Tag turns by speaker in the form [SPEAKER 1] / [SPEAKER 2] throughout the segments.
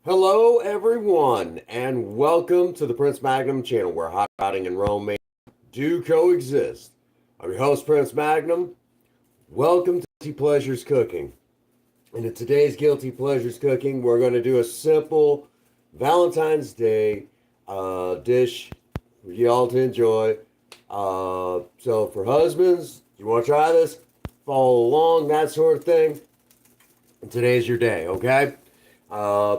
[SPEAKER 1] Hello, everyone, and welcome to the Prince Magnum channel where hot rodding and romance do coexist. I'm your host, Prince Magnum. Welcome to Guilty Pleasures Cooking. And in today's Guilty Pleasures Cooking, we're going to do a simple Valentine's Day dish for y'all to enjoy. So for husbands, you want to try this? Follow along, that sort of thing. And today's your day, okay?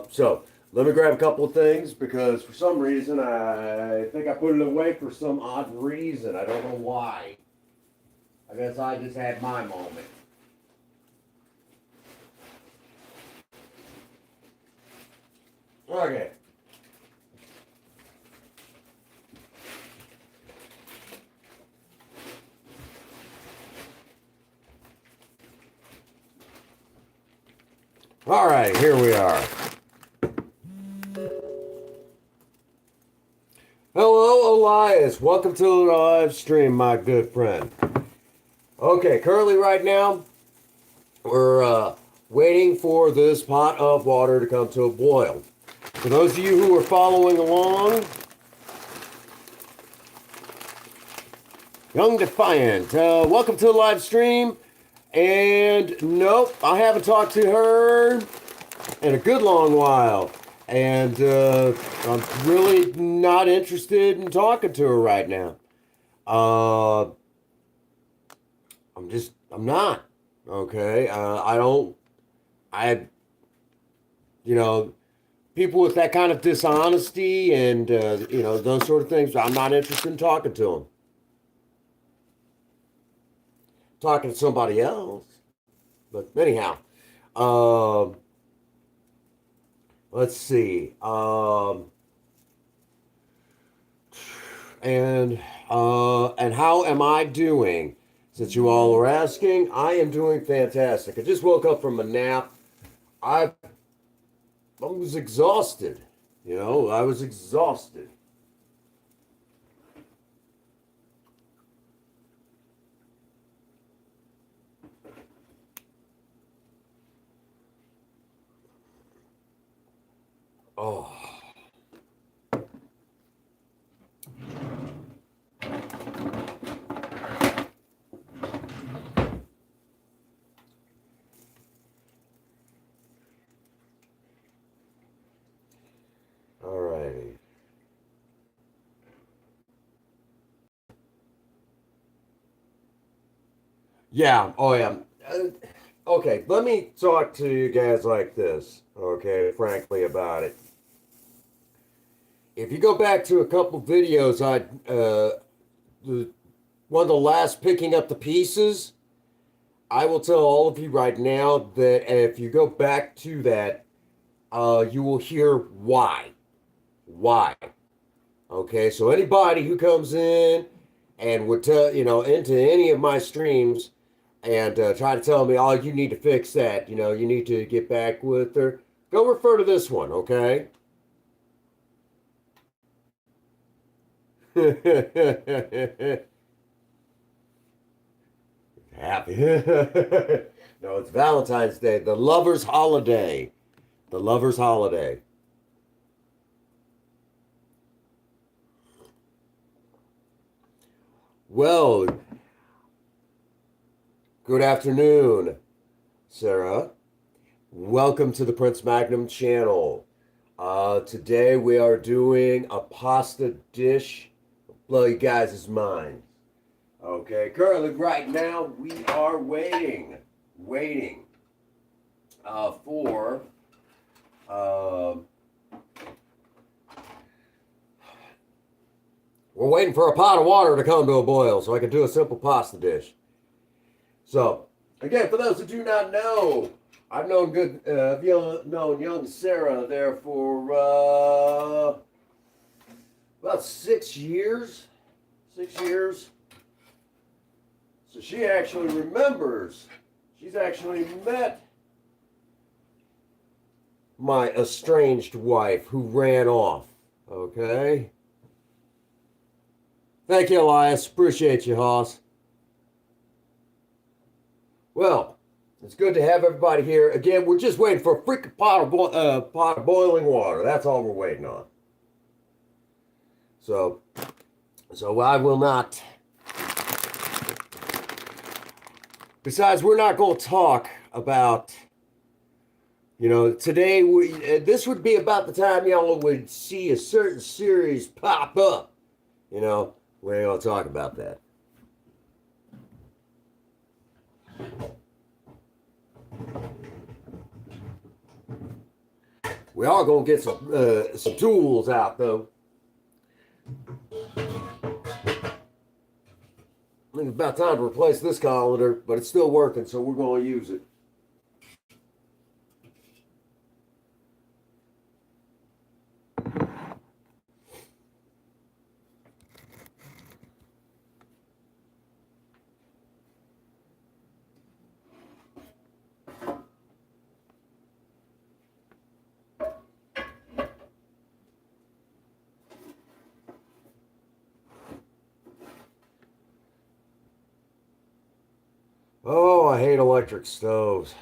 [SPEAKER 1] So let me grab a couple of things because for some reason I think I put it away for some odd reason. I don't know why. I guess I just had my moment. Okay. All right, here we are. Hello, Elias. Welcome to the live stream, my good friend. Okay, currently right now, we're waiting for this pot of water to come to a boil. For those of you who are following along, Young Defiant, welcome to the live stream. And nope, I haven't talked to her in a good long while. And I'm really not interested in talking to her right now. I'm not. Okay. People with that kind of dishonesty and, those sort of things, I'm not interested in talking to them. Talking to somebody else. But anyhow, let's see. And how am I doing? Since you all are asking, I am doing fantastic. I just woke up from a nap. I was exhausted. I was exhausted. Oh. All righty. Yeah. Oh, yeah. Okay. Let me talk to you guys like this. Okay. Frankly, about it. If you go back to a couple videos, one of the last picking up the pieces, I will tell all of you right now that if you go back to that, you will hear why. Why? Okay, so anybody who comes in and would tell, into any of my streams and try to tell me, oh, you need to fix that, you need to get back with her, go refer to this one, okay? Happy. No, it's Valentine's Day, the lover's holiday. The lover's holiday. Well, good afternoon, Sarah. Welcome to the Prince Magnum channel. Today we are doing a pasta dish. Blow you guys' minds. Okay, currently right now we are waiting for we're waiting for a pot of water to come to a boil so I can do a simple pasta dish. So, again, for those who do not know, I've known known young Sarah there for about 6 years. 6 years. So she actually remembers. She's actually met my estranged wife who ran off. Okay? Thank you, Elias. Appreciate you, Hoss. Well, It's good to have everybody here. Again, we're just waiting for a freaking pot of boiling water. That's all we're waiting on. So I will not. Besides, we're not going to talk about. Today this would be about the time y'all would see a certain series pop up. We ain't going to talk about that. We are going to get some tools out, though. I think it's about time to replace this colander, but it's still working, so we're going to use it. Oh, I hate electric stoves.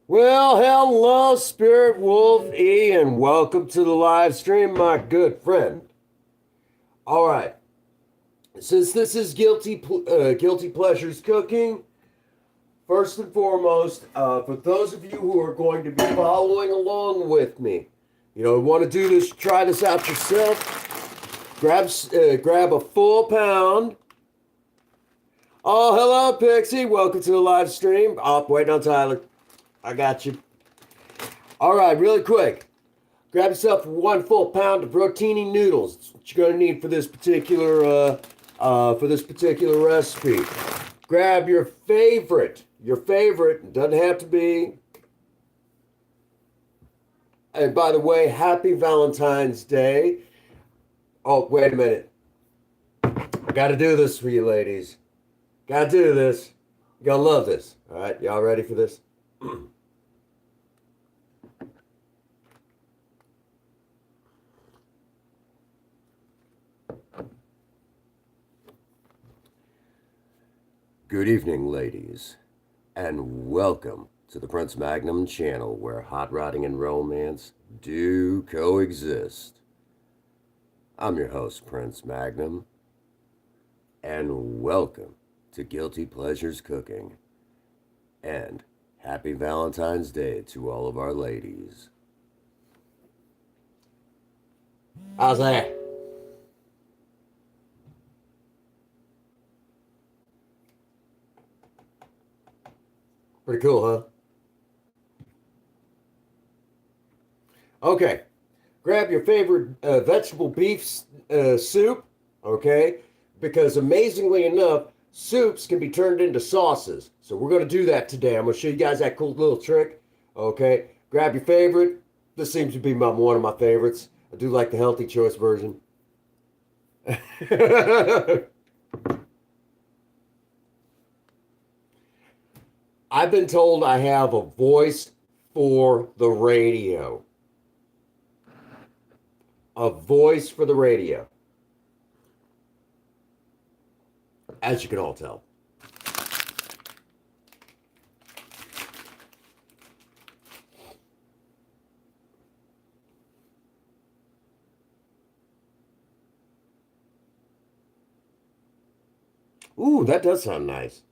[SPEAKER 1] Well, hello, Spirit Wolf E, and welcome to the live stream, my good friend. All right. Since this is Guilty Pleasures Cooking, first and foremost, for those of you who are going to be following along with me, want to do this, try this out yourself, grab a full pound. Oh, hello, Pixie. Welcome to the live stream. Oh, waiting on Tyler. I got you. All right, really quick. Grab yourself 1 full pound of rotini noodles. That's what you're going to need for this particular recipe. Grab your favorite. It doesn't have to be. And by the way, happy Valentine's Day. Oh, wait a minute. I got to do this for you, ladies. Gotta do this. You're gonna love this. All right, y'all ready for this? Good evening, ladies, and welcome to the Prince Magnum channel, where hot rodding and romance do coexist. I'm your host, Prince Magnum, and welcome to Guilty Pleasures Cooking, and happy Valentine's Day to all of our ladies. How's that? Pretty cool, huh? Okay, grab your favorite vegetable beef soup, okay? Because amazingly enough, soups can be turned into sauces. So we're going to do that today. I'm going to show you guys that cool little trick. Okay, grab your favorite. This seems to be one of my favorites. I do like the healthy choice version. I've been told I have a voice for the radio. A voice for the radio. As you can all tell. Ooh, that does sound nice.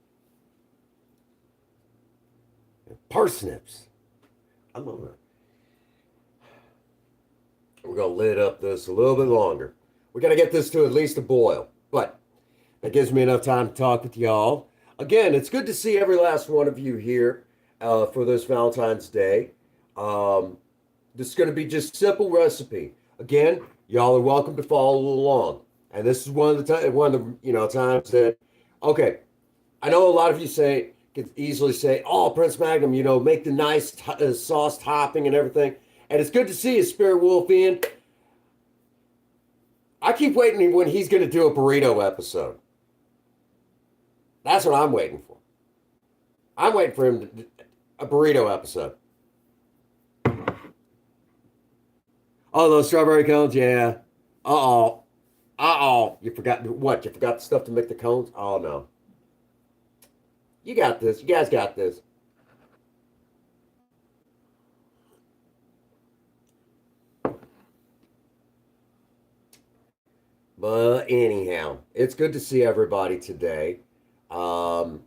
[SPEAKER 1] Parsnips. I love that. We're going to lid up this a little bit longer. We're going to get this to at least a boil. But that gives me enough time to talk with y'all. Again, it's good to see every last one of you here for this Valentine's Day. This is going to be just a simple recipe. Again, y'all are welcome to follow along. And this is one of the times that, okay, I know a lot of you could easily say, oh, Prince Magnum, make the nice sauce topping and everything. And it's good to see you, Spirit Wolf Ian. I keep waiting when he's going to do a burrito episode. That's what I'm waiting for. I'm waiting for him to do a burrito episode. Oh, those strawberry cones, yeah. Uh-oh. You forgot what? You forgot the stuff to make the cones? Oh, no. You got this. You guys got this. But anyhow, it's good to see everybody today. Um,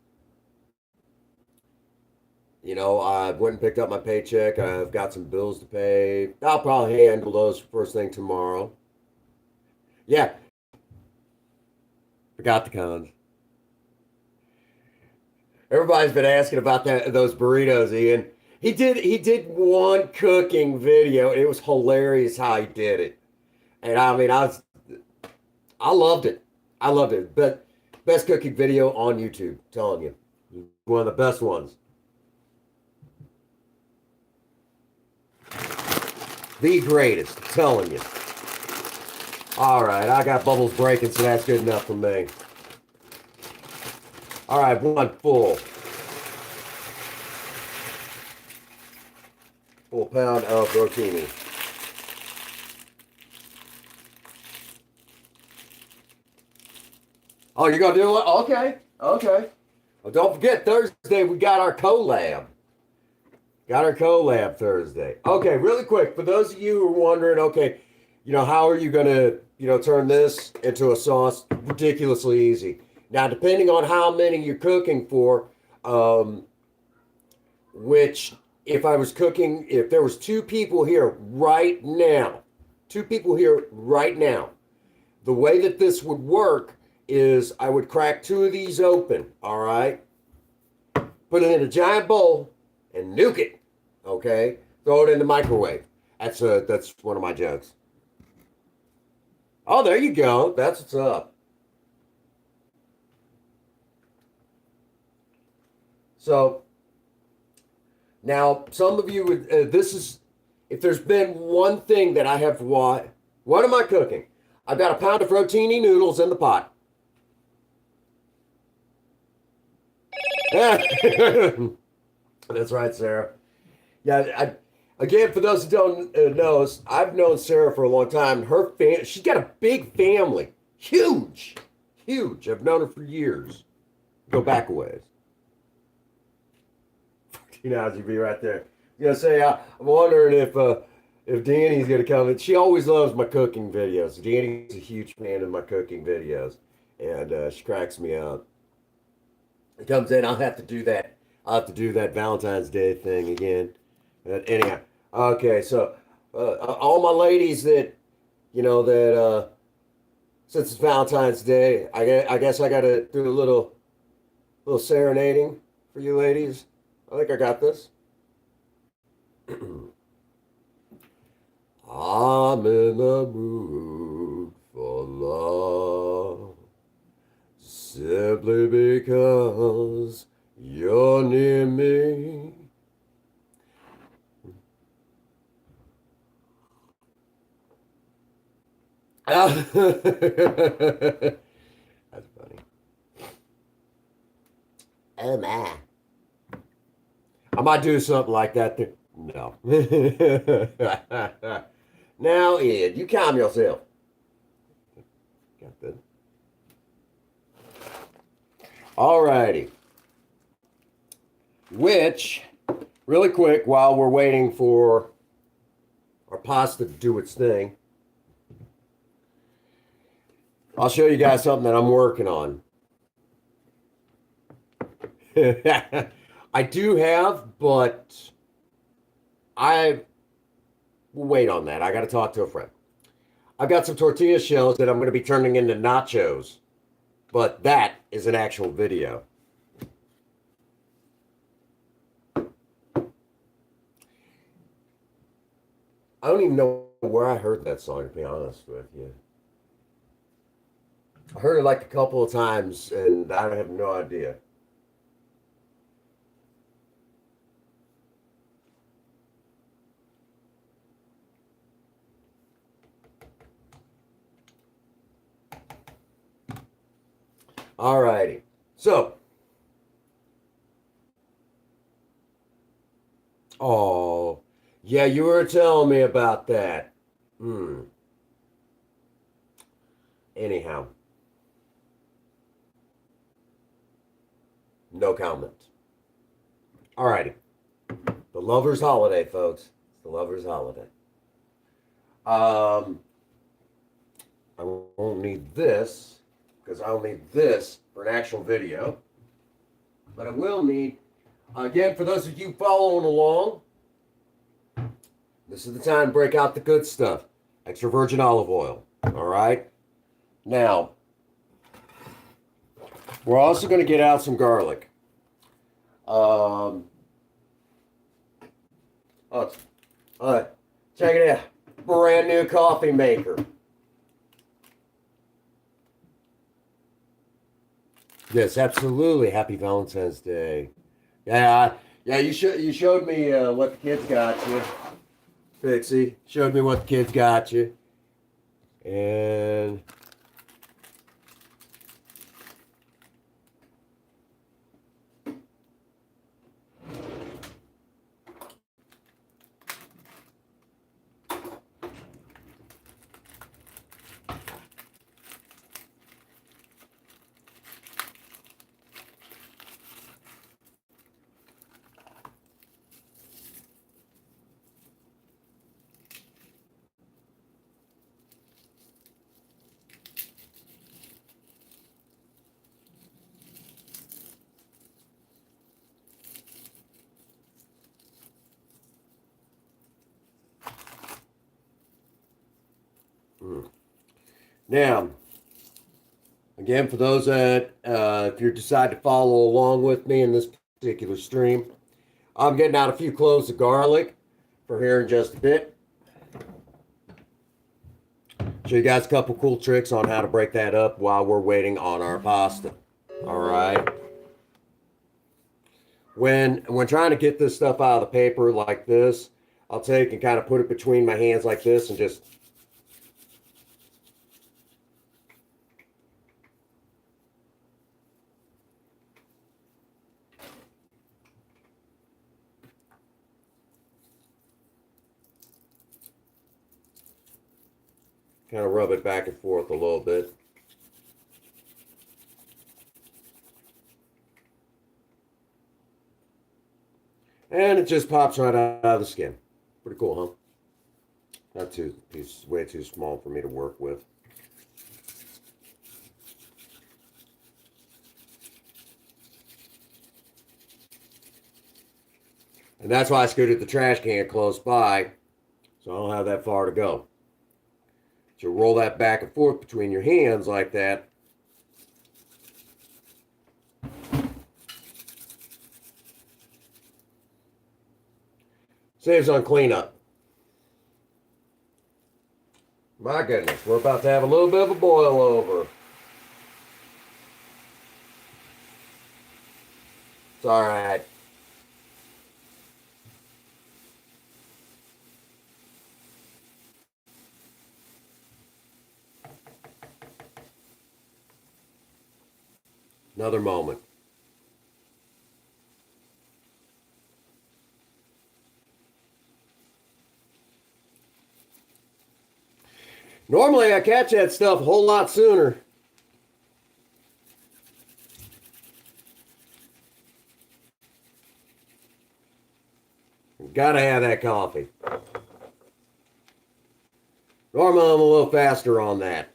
[SPEAKER 1] I went and picked up my paycheck. I've got some bills to pay. I'll probably handle those first thing tomorrow. Yeah, forgot the cons. Everybody's been asking about those burritos, Ian. He did one cooking video. It was hilarious how he did it. And I mean, I loved it. I loved it. But best cooking video on YouTube, I'm telling you. One of the best ones. The greatest, I'm telling you. All right, I got bubbles breaking, so that's good enough for me. All right, one full pound of rotini. Oh, you're gonna do it? Okay, okay. Well, don't forget Thursday we got our collab. Got our collab Thursday. Okay, really quick for those of you who are wondering, okay, how are you gonna, turn this into a sauce? Ridiculously easy. Now, depending on how many you're cooking for, which if there was two people here right now, the way that this would work is I would crack two of these open, all right? Put it in a giant bowl and nuke it, okay? Throw it in the microwave. That's one of my jokes. Oh, there you go. That's what's up. So now some of you would, if there's been one thing that I have, what am I cooking? I've got a pound of rotini noodles in the pot. That's right, Sarah. Yeah, again, for those who don't know, I've known Sarah for a long time. She's got a big family, huge. I've known her for years. Go back a ways. 14 hours, you'd be right there. Say, I'm wondering if Danny's gonna come. She always loves my cooking videos. Danny's a huge fan of my cooking videos, and she cracks me up. It comes in. I'll have to do that. Valentine's Day thing again. But anyhow, okay. So all my ladies that since it's Valentine's Day, I guess I got to do a little serenading for you ladies. I think I got this. I'm in the mood for love. Simply because you're near me. That's funny. Oh my. I might do something like that. No. Now, Ed, you calm yourself. Got that. All righty. Which, really quick, while we're waiting for our pasta to do its thing, I'll show you guys something that I'm working on. I do have, but I will wait on that. I got to talk to a friend. I've got some tortilla shells that I'm going to be turning into nachos, but that is an actual video. I don't even know where I heard that song, to be honest with you. I heard it like a couple of times, and I have no idea. All righty. So, oh, yeah, you were telling me about that. Anyhow. No comment. Alrighty. The lover's holiday, folks. It's the lover's holiday. I won't need this because I'll need this for an actual video. But I will need, again, for those of you following along, this is the time to break out the good stuff. Extra virgin olive oil. All right. Now, we're also going to get out some garlic. Check it out. Brand new coffee maker. Yes, absolutely. Happy Valentine's Day. Yeah, you showed me what the kids got you. Pixie showed me what the kids got you. And now, again, for those that, if you decide to follow along with me in this particular stream, I'm getting out a few cloves of garlic for here in just a bit. Show you guys a couple cool tricks on how to break that up while we're waiting on our pasta. All right. When trying to get this stuff out of the paper like this, I'll take and kind of put it between my hands like this and just kind of rub it back and forth a little bit. And it just pops right out of the skin. Pretty cool, huh? Not too, piece way too small for me to work with. And that's why I scooted the trash can close by, so I don't have that far to go. So roll that back and forth between your hands like that. Saves on cleanup. My goodness, we're about to have a little bit of a boil over. It's all right. Another moment. Normally I catch that stuff a whole lot sooner. Gotta have that coffee. Normally I'm a little faster on that.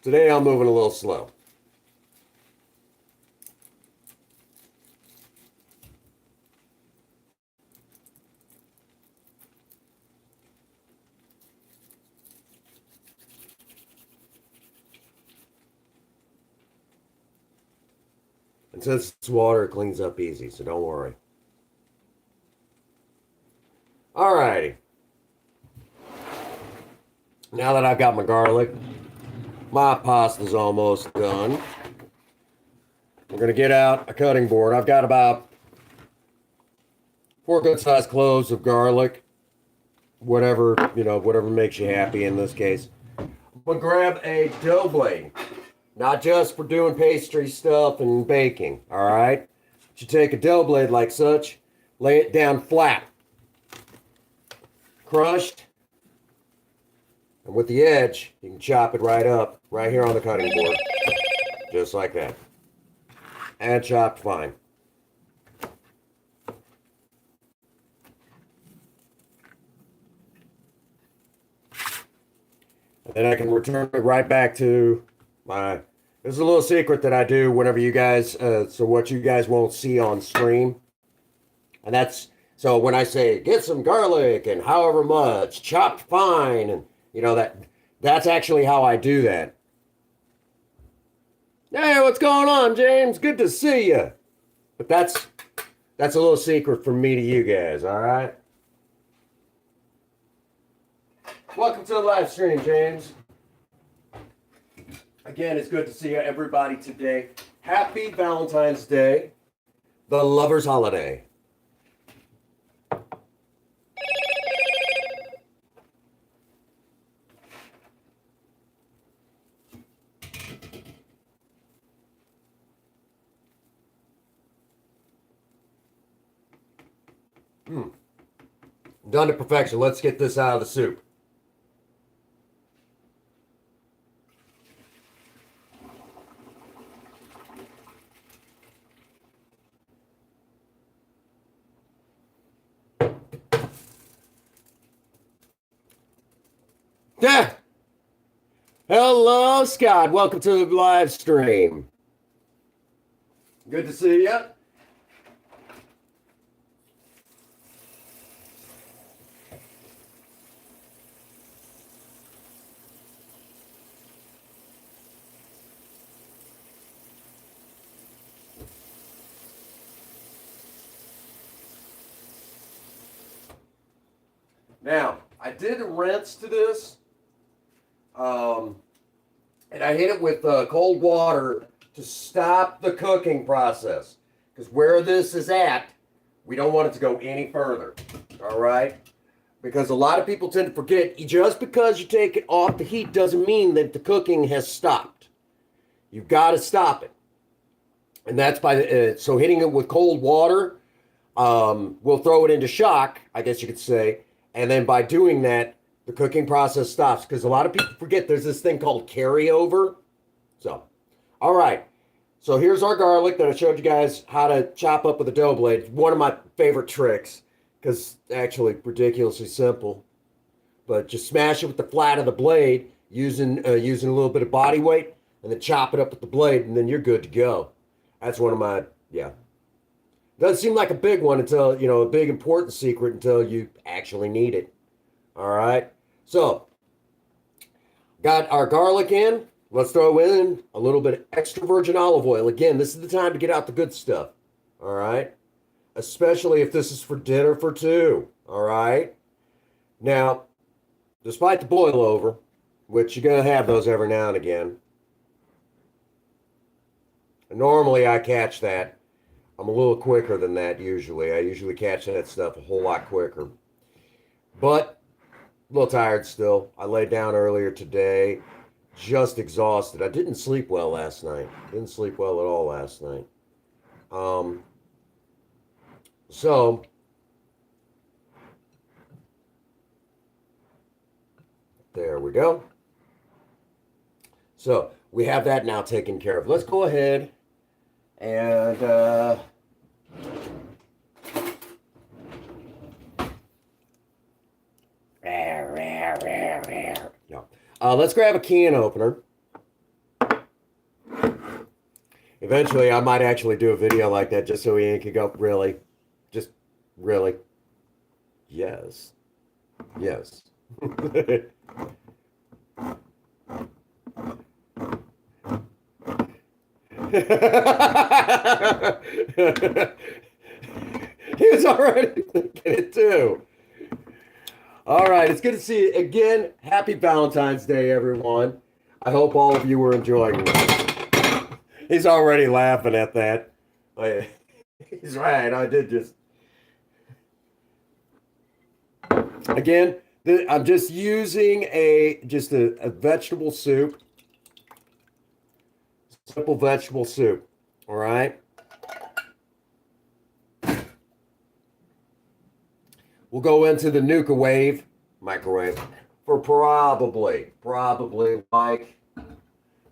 [SPEAKER 1] Today I'm moving a little slow. And since it's water, it cleans up easy, so don't worry. Alrighty. Now that I've got my garlic, my pasta's almost done. We're going to get out a cutting board. I've got about 4 good-sized cloves of garlic. Whatever, whatever makes you happy in this case. I'm going to grab a dough blade. Not just for doing pastry stuff and baking, all right? You take a dough blade like such, lay it down flat, crushed, and with the edge, you can chop it right up, right here on the cutting board, just like that. and chopped fine. And then I can return it right back to my, this is a little secret that I do whenever you guys, so what you guys won't see on stream. And that's, so when I say get some garlic and however much, chopped fine, and you know, that's actually how I do that. Hey, what's going on, James? Good to see you. But that's a little secret from me to you guys, all right? Welcome to the live stream, James. Again, it's good to see everybody today. Happy Valentine's Day, the lover's holiday. Done to perfection. Let's get this out of the soup. Yeah. Hello, Scott. Welcome to the live stream. Good to see you. Now, I did a rinse to this, and I hit it with cold water to stop the cooking process. Because where this is at, we don't want it to go any further, all right? Because a lot of people tend to forget, just because you take it off the heat doesn't mean that the cooking has stopped. You've got to stop it. And that's by the, so hitting it with cold water will throw it into shock, I guess you could say. And then by doing that, the cooking process stops. Because a lot of people forget there's this thing called carryover. So, all right. So here's our garlic that I showed you guys how to chop up with a dough blade. It's one of my favorite tricks. Because actually ridiculously simple. But just smash it with the flat of the blade using a little bit of body weight. And then chop it up with the blade. And then you're good to go. That's one of my, yeah. Doesn't seem like a big one until, you know, a big important secret until you actually need it. All right. So, got our garlic in. Let's throw in a little bit of extra virgin olive oil. Again, this is the time to get out the good stuff. All right. Especially if this is for dinner for two. All right. Now, despite the boil over, which you're going to have those every now and again. And normally I catch that. I'm a little quicker than that usually. I usually catch that stuff a whole lot quicker. But a little tired still. I laid down earlier today, just exhausted. I didn't sleep well last night. Didn't sleep well at all last night. So there we go. So we have that now taken care of. Let's go ahead and let's grab a can opener. Eventually, I might actually do a video like that just so Ian can go, really? Just really? Yes. Yes. He was already thinking it too. All right, it's good to see you again. Happy Valentine's Day, everyone. I hope all of you were enjoying it. He's already laughing at that. He's right. I did just. Again, I'm just using a vegetable soup. Simple vegetable soup. All right. We'll go into the Nuka Wave microwave for probably like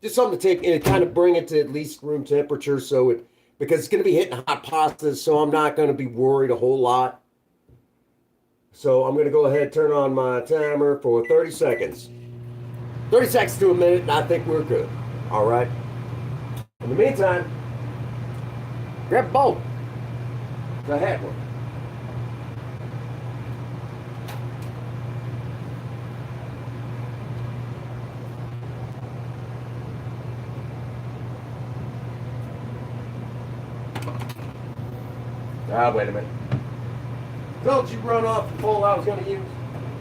[SPEAKER 1] just something to take and kind of bring it to at least room temperature so it because it's going to be hitting hot pastas, so I'm not going to be worried a whole lot. So I'm going to go ahead and turn on my timer for 30 seconds. 30 seconds to a minute, and I think we're good. All right. In the meantime, grab a bowl. I had one. Ah, wait a minute. Don't you run off the bowl I was going to use?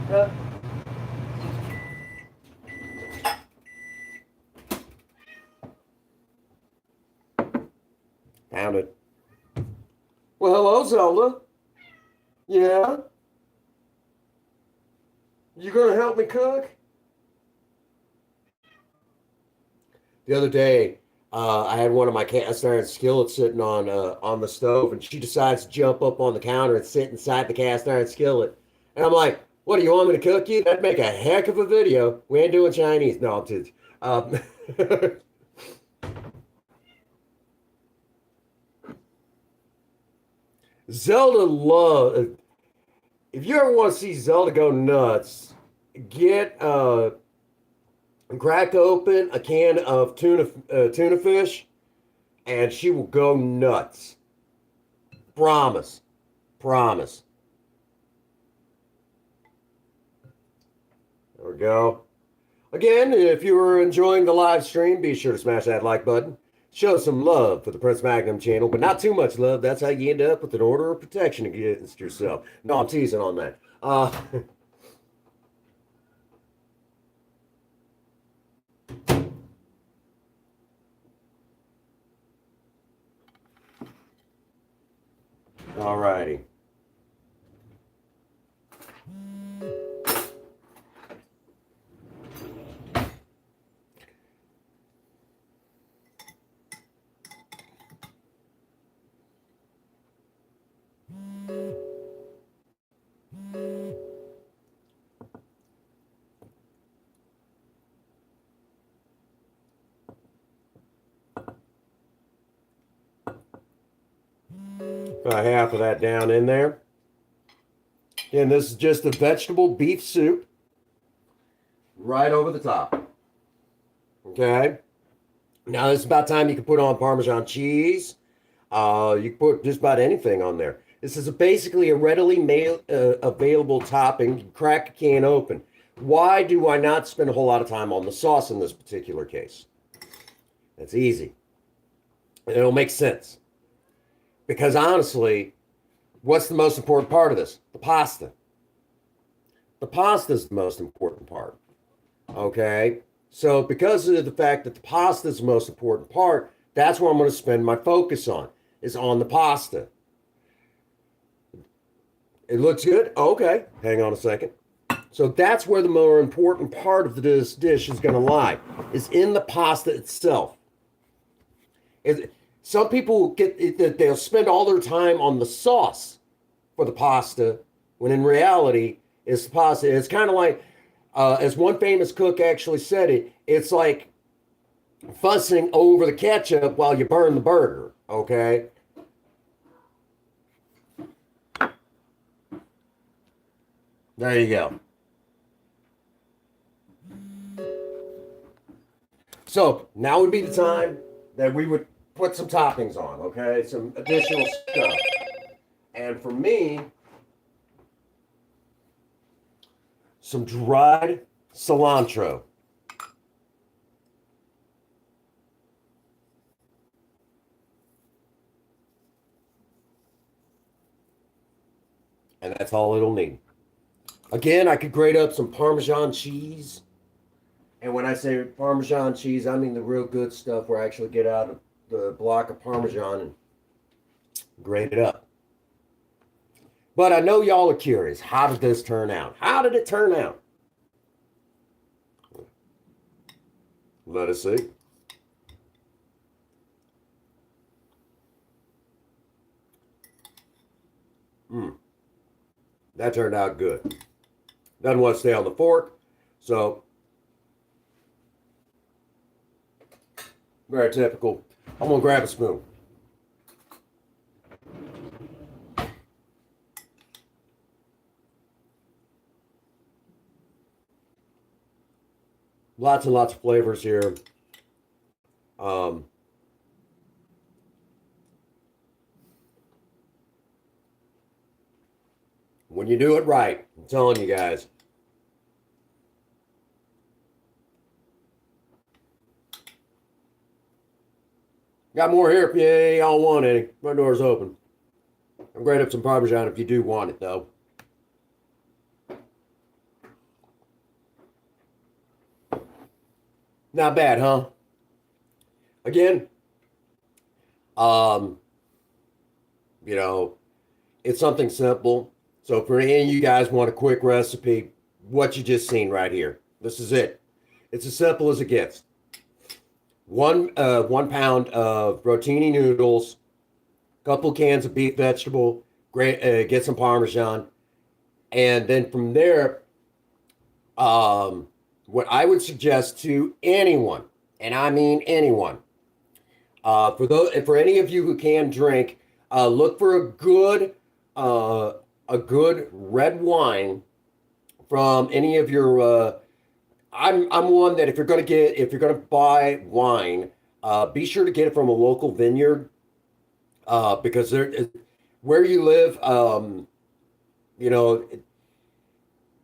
[SPEAKER 1] Huh? Found it. Well, hello, Zelda. Yeah? You gonna help me cook? The other day, I had one of my cast iron skillets sitting on the stove, and she decides to jump up on the counter and sit inside the cast iron skillet. And I'm like, "What do you want me to cook you? That'd make a heck of a video. We ain't doing Chinese." No, I'm teasing. Zelda love. If you ever want to see Zelda go nuts, get crack open a can of tuna fish, and she will go nuts. Promise, promise. There we go. Again, if you were enjoying the live stream, be sure to smash that like button. Show some love for the Prince Magnum channel, but not too much love. That's how you end up with an order of protection against yourself. No, I'm teasing on that. All righty. Got half of that down in there. And this is just a vegetable beef soup right over the top. Okay. Now this is about time you can put on Parmesan cheese. You can put just about anything on there. This is basically a readily available topping. You crack a can open. Why do I not spend a whole lot of time on the sauce in this particular case? It's easy. It'll make sense. Because honestly, what's the most important part of this? The pasta. The pasta is the most important part. Okay? So because of the fact that the pasta is the most important part, that's what I'm going to spend my focus on, is on the pasta. It looks good? Okay. Hang on a second. So that's where the more important part of this dish is going to lie, is in the pasta itself. Some people they'll spend all their time on the sauce for the pasta, when in reality, it's the pasta. It's kind of like, as one famous cook actually said it, it's like fussing over the ketchup while you burn the burger, okay? There you go. So now would be the time that we would put some toppings on, okay? Some additional stuff. And for me, some dried cilantro. And that's all it'll need. Again, I could grate up some Parmesan cheese. And when I say Parmesan cheese, I mean the real good stuff where I actually get out the block of Parmesan and grate it up. But I know y'all are curious. How did this turn out? How did it turn out? Let us see. That turned out good. Doesn't want to stay on the fork, so very typical. I'm gonna grab a spoon. Lots and lots of flavors here. Um, when you do it right, I'm telling you guys. Got more here if y'all want any. My door's open. I'm grate up some Parmesan if you do want it, though. Not bad, huh? Again, um, you know, it's something simple. So for any of you guys want a quick recipe, what you just seen right here. This is it. It's as simple as it gets. 1 pound of rotini noodles, couple cans of beef vegetable, get some Parmesan, and then from there, what I would suggest to anyone, and I mean anyone, for any of you who can drink, look for a good red wine from any of your. I'm one that if you're gonna buy wine, be sure to get it from a local vineyard, because where you live, you know,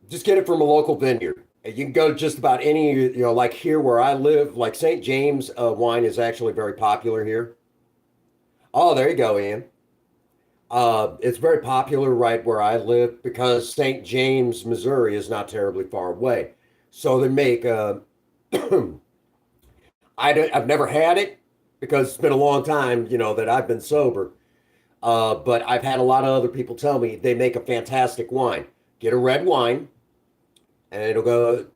[SPEAKER 1] just get it from a local vineyard. You can go to just about any, like here where I live, like St. James wine is actually very popular here. Oh, there you go, Ian. It's very popular right where I live because St. James, Missouri is not terribly far away. So they make, I've never had it because it's been a long time, that I've been sober. But I've had a lot of other people tell me they make a fantastic wine. Get a red wine, and it'll go.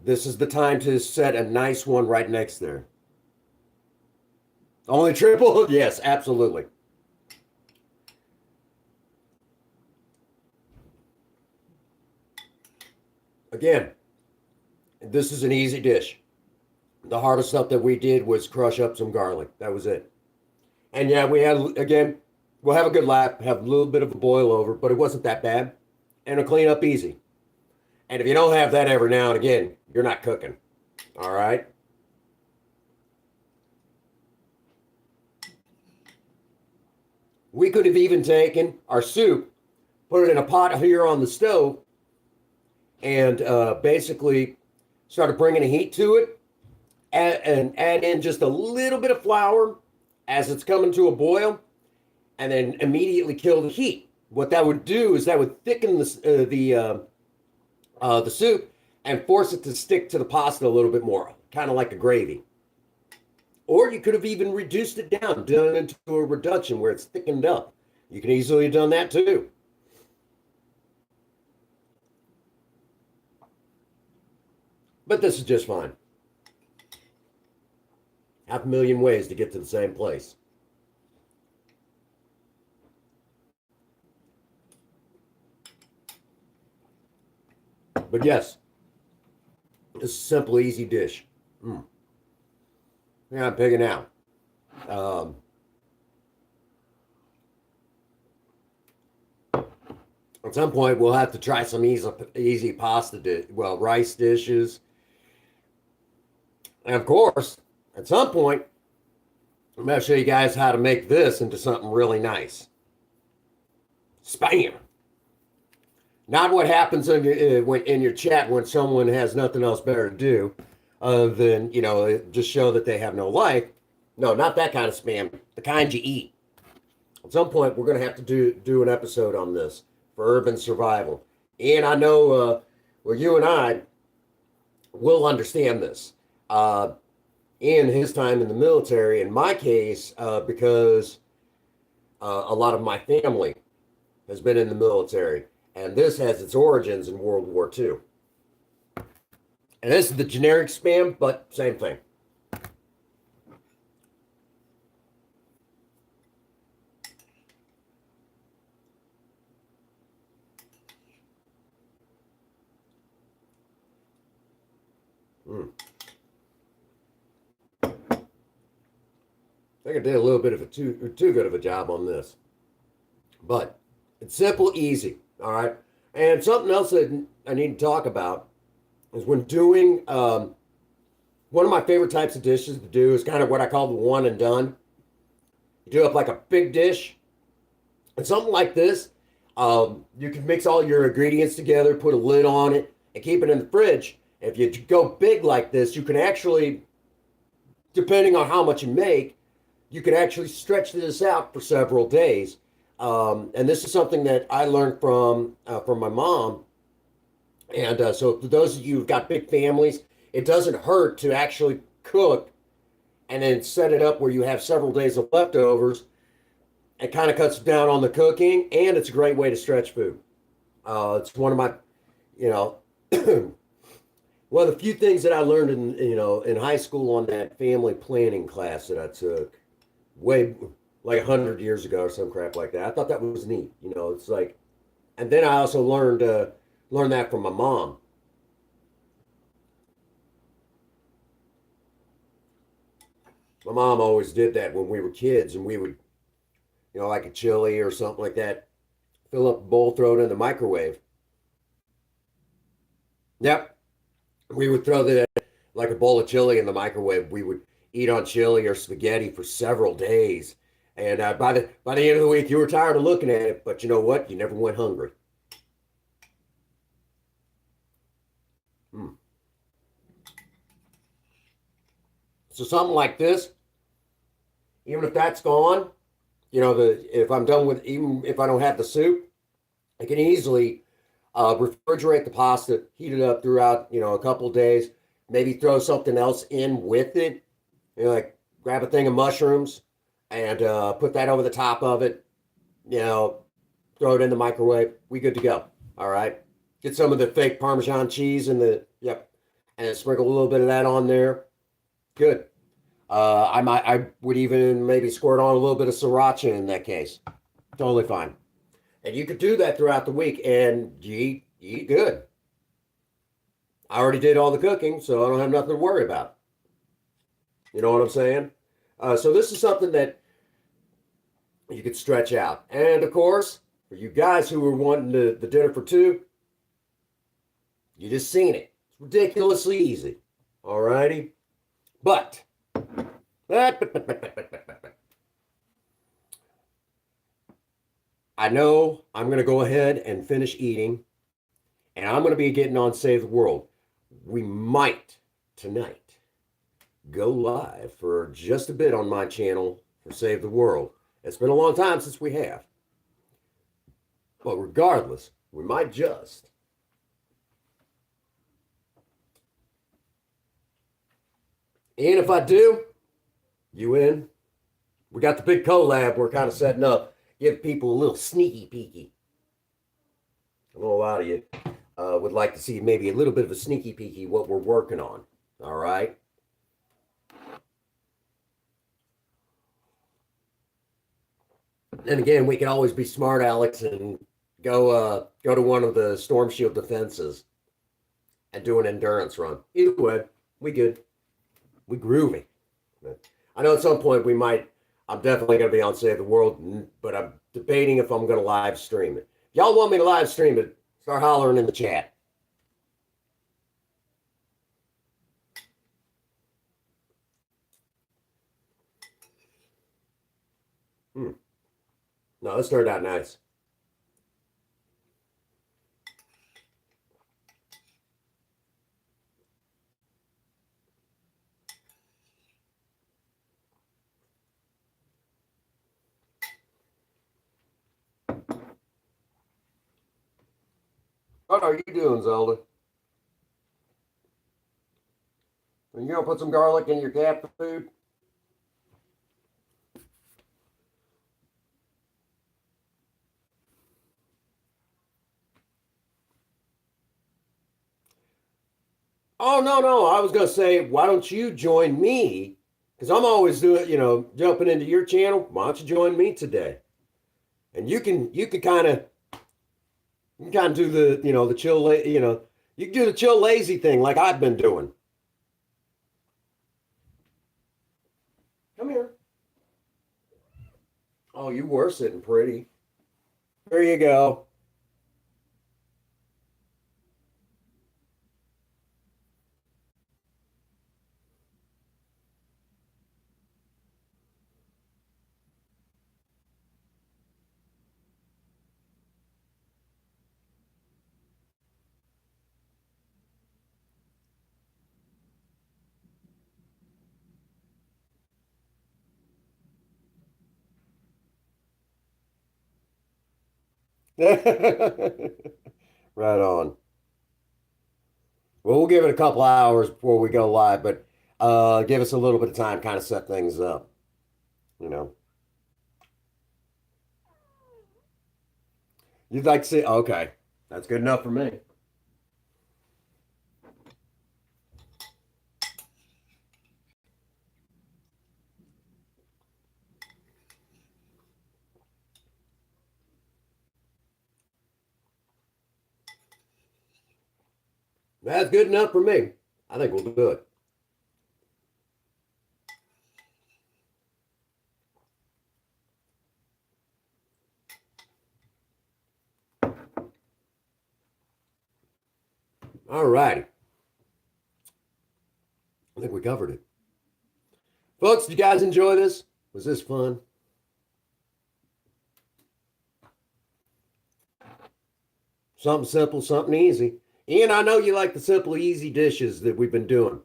[SPEAKER 1] This is the time to set a nice one right next there. Only triple? Yes, absolutely. Again, this is an easy dish. The hardest stuff that we did was crush up some garlic. That was it. And yeah, we'll have a good lap, have a little bit of a boil over, but it wasn't that bad. And it'll clean up easy. And if you don't have that every now and again, you're not cooking. All right? We could have even taken our soup, put it in a pot here on the stove, and basically started bringing a heat to it, and add in just a little bit of flour as it's coming to a boil, and then immediately kill the heat. What that would do is that would thicken the soup and force it to stick to the pasta a little bit more, kind of like a gravy. Or you could have even reduced it down, done it into a reduction where it's thickened up. You can easily have done that too. But this is just fine. 500,000 ways to get to the same place. But yes, it's a simple, easy dish. Yeah, I'm pigging out. At some point, we'll have to try some easy pasta rice dishes. And of course, at some point, I'm going to show you guys how to make this into something really nice. Spam. Not what happens in your chat when someone has nothing else better to do other than, just show that they have no life. No, not that kind of spam. The kind you eat. At some point, we're going to have to do an episode on this for urban survival. And I know, you and I will understand this. In his time in the military, in my case, because a lot of my family has been in the military. And this has its origins in World War II. And this is the generic spam, but same thing. I think I did a little bit of too good of a job on this. But it's simple, easy. All right. And something else that I need to talk about is when doing One of my favorite types of dishes to do is kind of what I call the one and done. You do up like a big dish, and something like this, you can mix all your ingredients together, put a lid on it, and keep it in the fridge. If you go big like this, you can actually, depending on how much you make, you can actually stretch this out for several days. And this is something that I learned from my mom. And so, for those of you who've got big families, it doesn't hurt to actually cook and then set it up where you have several days of leftovers. It kind of cuts down on the cooking, and it's a great way to stretch food. It's one of my, you know, one of the few things that I learned in high school on that family planning class that I took way like 100 years ago or some crap like that. I thought that was neat. It's like, and then I also learned that from my mom. My mom always did that when we were kids, and we would, like a chili or something like that, fill up a bowl, throw it in the microwave. Yep, we would throw the like a bowl of chili in the microwave. We would eat on chili or spaghetti for several days, and by the end of the week, you were tired of looking at it. But you know what? You never went hungry. Hmm. So something like this, even if that's gone, if I'm done with, even if I don't have the soup, I can easily refrigerate the pasta, heat it up throughout, a couple of days, maybe throw something else in with it, like grab a thing of mushrooms and put that over the top of it, you know, throw it in the microwave. We good to go. All right. Get some of the fake Parmesan cheese yep, and sprinkle a little bit of that on there. Good. I would even maybe squirt on a little bit of sriracha in that case. Totally fine. And you could do that throughout the week, and you eat good. I already did all the cooking, so I don't have nothing to worry about. You know what I'm saying? So this is something that you could stretch out. And of course, for you guys who were wanting the dinner for two, you just seen it. It's ridiculously easy. All righty. But I know I'm going to go ahead and finish eating, and I'm going to be getting on Save the World. We might tonight go live for just a bit on my channel for Save the World. It's been a long time since we have. But regardless, we might just. And if I do, you in? We got the big collab we're kind of setting up. Give people a little sneaky peeky. I know a lot of you would like to see maybe a little bit of a sneaky peeky what we're working on. All right. And again, we can always be smart, Alex, and go to one of the Storm Shield defenses and do an endurance run. Either way, we good. We groovy. I know at some point we might. I'm definitely going to be on Save the World, but I'm debating if I'm going to live stream it. If y'all want me to live stream it, start hollering in the chat. No, this turned out nice. What are you doing, Zelda? Are you gonna put some garlic in your cat food? Oh no, no. I was gonna say, why don't you join me? Because I'm always doing, jumping into your channel. Why don't you join me today? And you can kind of do the chill, you can do the chill lazy thing like I've been doing. Come here. Oh, you were sitting pretty. There you go. Right on. Well, we'll give it a couple hours before we go live, but give us a little bit of time, kind of set things up, you know. You'd like to see, okay, that's good enough for me. That's good enough for me. I think we'll do it. All righty. I think we covered it. Folks, did you guys enjoy this? Was this fun? Something simple, something easy. Ian, I know you like the simple, easy dishes that we've been doing.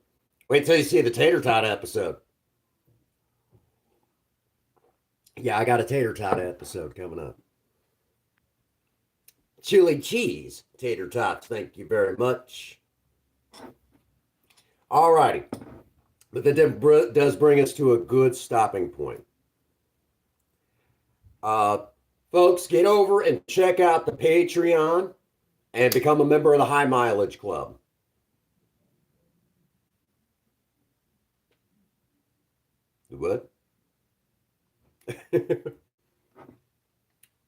[SPEAKER 1] Wait till you see the tater tot episode. Yeah, I got a tater tot episode coming up. Chili cheese tater tots. Thank you very much. All righty. But that does bring us to a good stopping point. Uh, Folks, get over and check out the Patreon and become a member of the High Mileage Club. The what? What do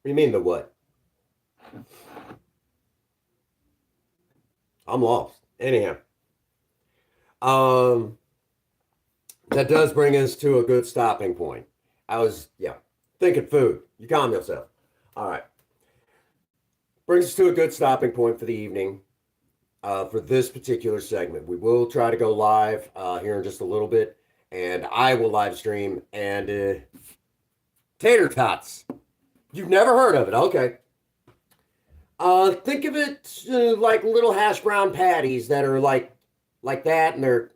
[SPEAKER 1] you mean the what? I'm lost. Anyhow, um, that does bring us to a good stopping point. I was, yeah, thinking food. You calm yourself. All right. Brings us to a good stopping point for the evening for this particular segment. We will try to go live here in just a little bit, and I will live stream. And tater tots. You've never heard of it. Okay. Think of it like little hash brown patties that are like that, and they're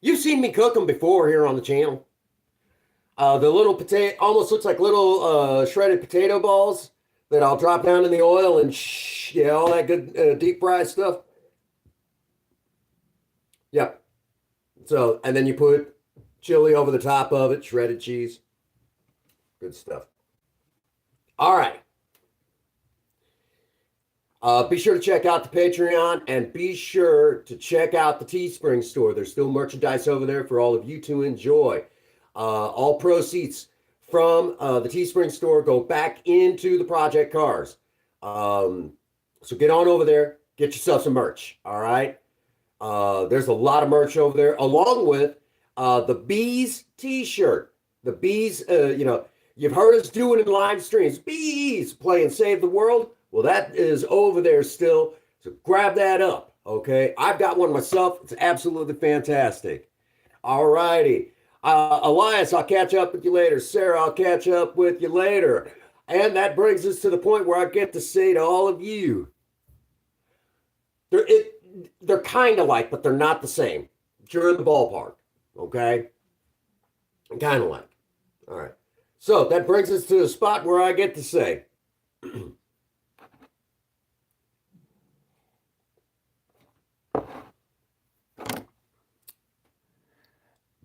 [SPEAKER 1] you've seen me cook them before here on the channel. The little potato almost looks like little shredded potato balls that I'll drop down in the oil and yeah, all that good deep fried stuff. Yeah. So and then you put chili over the top of it, shredded cheese, good stuff. All right. Be sure to check out the Patreon and be sure to check out the Teespring store. There's still merchandise over there for all of you to enjoy. All proceeds from the Teespring store go back into the Project Cars. So get on over there, get yourself some merch. All right. There's a lot of merch over there, along with the Bees T-shirt. The Bees, you've heard us doing in live streams. Bees playing Save the World. Well, that is over there still. So grab that up, okay? I've got one myself. It's absolutely fantastic. All righty. Elias, I'll catch up with you later. Sarah, I'll catch up with you later. And that brings us to the point where I get to say to all of you, they're kind of like, but they're not the same. But you're in the ballpark, okay? Kind of like. All right. So that brings us to the spot where I get to say,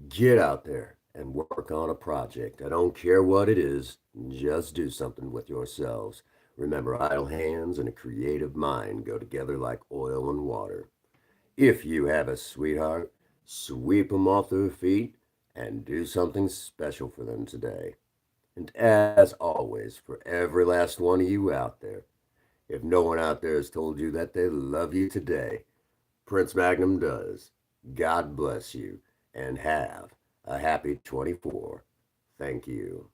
[SPEAKER 1] get out there and work on a project. I don't care what it is, just do something with yourselves. Remember, idle hands and a creative mind go together like oil and water. If you have a sweetheart, sweep them off their feet and do something special for them today. And as always, for every last one of you out there, if no one out there has told you that they love you today, Prince Magnum does. God bless you and have a happy 24. Thank you.